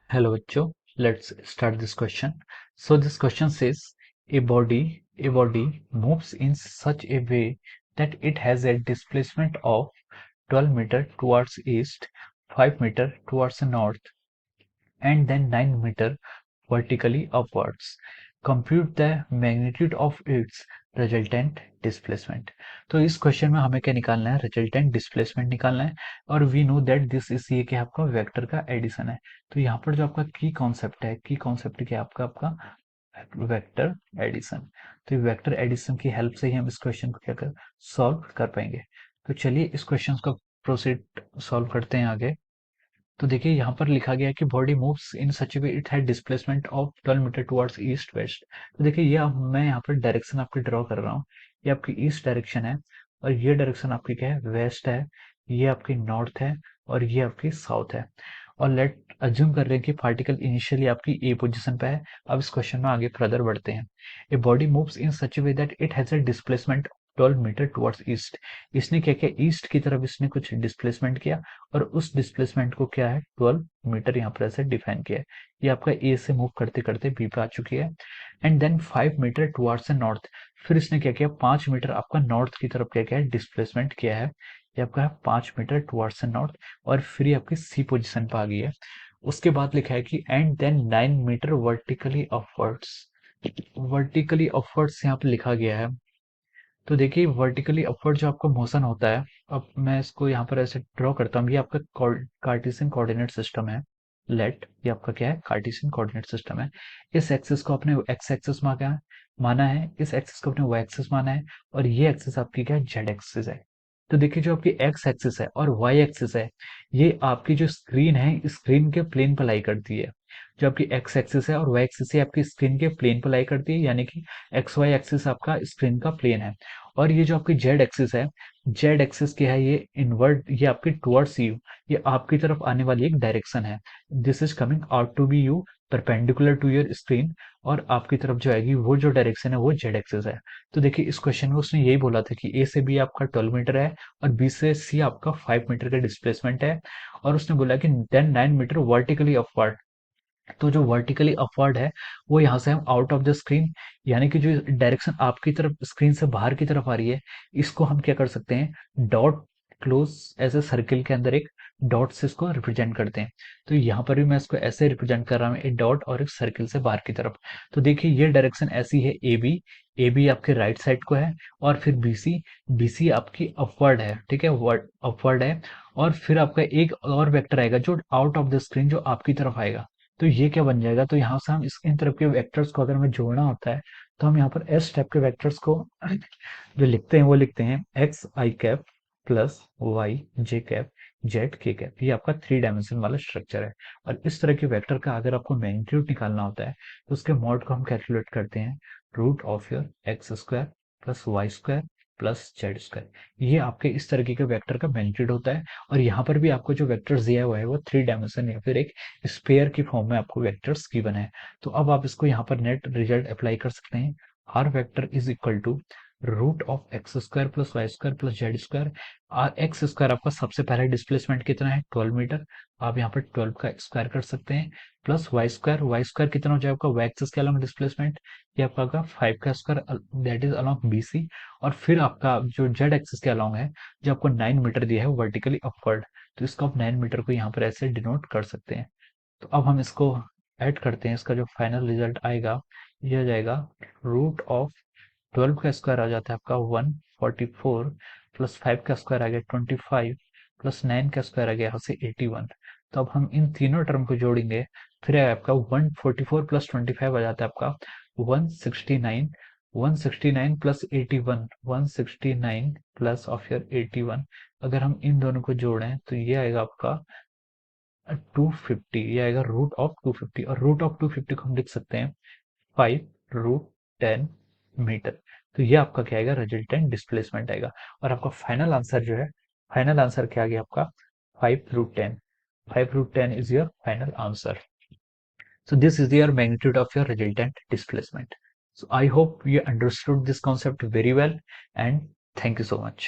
Hello bachcho, let's start this question. So this question says a body moves in such a way that it has a displacement of 12 meter towards east, 5 meter towards the north, and then 9 meter vertically upwards. Compute the magnitude of its resultant displacement. तो इस question में हमें क्या निकालना है? Resultant displacement निकालना है और we know that this is ये कि आपका वेक्टर का एडिशन है। तो यहाँ पर जो आपका की कॉन्सेप्ट है, की कॉन्सेप्ट क्या है आपका वेक्टर एडिशन। तो वेक्टर एडिशन की हेल्प से ही हम इस क्वेश्चन को क्या कर सॉल्व कर पाएंगे। तो चलिए इस क्वेश्चन को प्रोसीड सॉल्व करते हैं आगे। तो देखिए यहाँ पर लिखा गया है कि body moves in such way it had displacement of 12 metre towards east west. तो देखिए ये मैं यहाँ पर डायरेक्शन आपकी ड्रॉ कर रहा हूँ। ये आपकी ईस्ट डायरेक्शन है और ये डायरेक्शन आपकी क्या है? वेस्ट है। ये आपकी नॉर्थ है और ये आपकी साउथ है। और लेट अज्यूम कर रहे हैं कि पार्टिकल इनिशियली आपकी ए पोजीशन पे है। अब इस क्वेश्चन में आगे फर्दर बढ़ते हैं। A body moves in such way that it has a displacement 12 metre towards east. इसने क्या किया? ईस्ट की तरफ इसने कुछ डिस्प्लेसमेंट किया और उस डिस्प्लेसमेंट को क्या है? 12 मीटर यहाँ पर ऐसे डिफाइन किया है। ये आपका ए से मूव करते करते बी पे आ चुकी है। And then 5 metre towards the north. फिर इसने क्या किया? 5 मीटर आपका नॉर्थ की तरफ क्या किया है? डिस्प्लेसमेंट किया है। ये आपका है 5 मीटर टुवर्ड्स द नॉर्थ और फिर ये आपकी सी पोजिशन पे आ गई है। उसके बाद लिखा है कि and then 9 metre vertically upwards. Vertically upwards यहाँ पे लिखा गया है। तो देखिए वर्टिकली अपवर्ड जो आपका मोशन होता है, अब मैं इसको यहाँ पर ऐसे ड्रॉ करता हूँ। ये आपका कार्टेशियन कोऑर्डिनेट सिस्टम है। लेट ये आपका क्या है? कार्टेशियन कोऑर्डिनेट सिस्टम है। इस एक्सिस को अपने एक्स एक्सिस माना है, इस एक्सिस को अपने वाई एक्सिस माना है और ये एक्सिस आपकी क्या है? जेड एक्सिस है। तो देखिए जो आपकी एक्स एक्सिस है और वाई एक्सिस है, ये आपकी जो स्क्रीन है, स्क्रीन के प्लेन पर लाई करती है। जो आपकी एक्स एक्सिस है और वाई एक्सिस है आपकी स्क्रीन के प्लेन पर लाई करती है, यानी कि एक्स वाई एक्सिस आपका स्क्रीन का प्लेन है। और ये जो आपकी जेड एक्सिस है, जेड एक्सिस क्या है? ये इनवर्ट, ये आपकी टुवर्ड्स यू, ये आपकी तरफ आने वाली एक डायरेक्शन है। This is coming out to be you perpendicular to your screen. और आपकी तरफ जो आएगी वो जो डायरेक्शन है वो जेड एक्सिस है। तो देखिए इस क्वेश्चन में उसने यही बोला था कि ए से बी आपका 12 मीटर है और बी से सी आपका 5 मीटर का डिस्प्लेसमेंट है। और उसने बोला कि देन 9 मीटर वर्टिकली अपवर्ड। तो जो वर्टिकली अपवर्ड है वो यहाँ से हम आउट ऑफ द स्क्रीन, यानी कि जो डायरेक्शन आपकी तरफ स्क्रीन से बाहर की तरफ आ रही है, इसको हम क्या कर सकते हैं? डॉट क्लोज ऐसे सर्किल के अंदर एक डॉट से इसको रिप्रेजेंट करते हैं। तो यहाँ पर भी मैं इसको ऐसे रिप्रेजेंट कर रहा हूँ, एक डॉट और एक सर्किल से बाहर की तरफ। तो देखिए ये डायरेक्शन ऐसी है ए बी आपके राइट साइड को है और फिर बी सी आपकी अपवर्ड है। ठीक है, वर्ड अपवर्ड है। और फिर आपका एक और वेक्टर आएगा जो आउट ऑफ द स्क्रीन, जो आपकी तरफ आएगा। तो ये क्या बन जाएगा? तो यहाँ से हम इस इन तरफ के वेक्टर्स को अगर हमें जोड़ना होता है तो हम यहाँ पर एस टाइप के वेक्टर्स को जो लिखते हैं वो लिखते हैं एक्स आई कैप प्लस वाई जे कैप जेड के कैप। ये आपका 3 डायमेंशन वाला स्ट्रक्चर है। और इस तरह के वेक्टर का अगर आपको मैग्नीट्यूड निकालना होता है तो उसके मॉड को हम कैलकुलेट करते हैं root of your x square plus y square plus z square. ये आपके इस तरीके के वेक्टर का मैग्नीट्यूड होता है। और यहाँ पर भी आपको जो वेक्टर्स दिया हुआ है वो 3 डायमेंशन या फिर एक स्पेयर की फॉर्म में आपको वेक्टर्स गिवन है। तो अब आप इसको यहाँ पर नेट रिजल्ट अप्लाई कर सकते हैं। R vector is equal to root of x square plus y square plus z square. R x square आपका सबसे पहला डिस्प्लेसमेंट कितना है? 12 मीटर। आप यहाँ पर 12 का स्क्वायर कर सकते हैं। प्लस वाई स्क्वायर कितना हो जाएगा आपका? वाई एक्सिस के अलॉन्ग डिस्प्लेसमेंट, ये आपका होगा 5 का square, that is along b c. और फिर आपका जो जेड एक्सिस के अलॉन्ग है, जो आपको 9 मीटर दिया है वर्टिकली अपवर्ड, तो इसको आप 9 मीटर को यहाँ पर ऐसे डिनोट कर सकते हैं। तो अब हम इसको ऐड करते हैं। इसका जो फाइनल रिजल्ट आएगा ये आ जाएगा रूट ऑफ 12 का स्क्वायर आ जाता है आपका 144 प्लस 5 का स्क्वायर आ गया 25 प्लस 9 का स्क्वायर आ गया यहाँ से 81। तो अब हम इन तीनों टर्म को जोड़ेंगे, फिर आपका 144 प्लस 25 आ जाता है आपका 169, 169 प्लस 81, 169 प्लस ऑफ योर 81। अगर हम इन दोनों को जोड़ें तो ये आएगा आपका 250। ये आएगा रूट ऑफ 250 और रूट ऑफ 250 को हम लिख सकते हैं 5√10 मीटर। तो ये आपका क्या आएगा? रिजल्टेंट डिस्प्लेसमेंट आएगा। और आपका फाइनल आंसर जो है, फाइनल आंसर क्या आ गया आपका? 5√10। 5√10 is your final answer. So this is your magnitude of your resultant displacement. So I hope you understood this concept very well and thank you so much.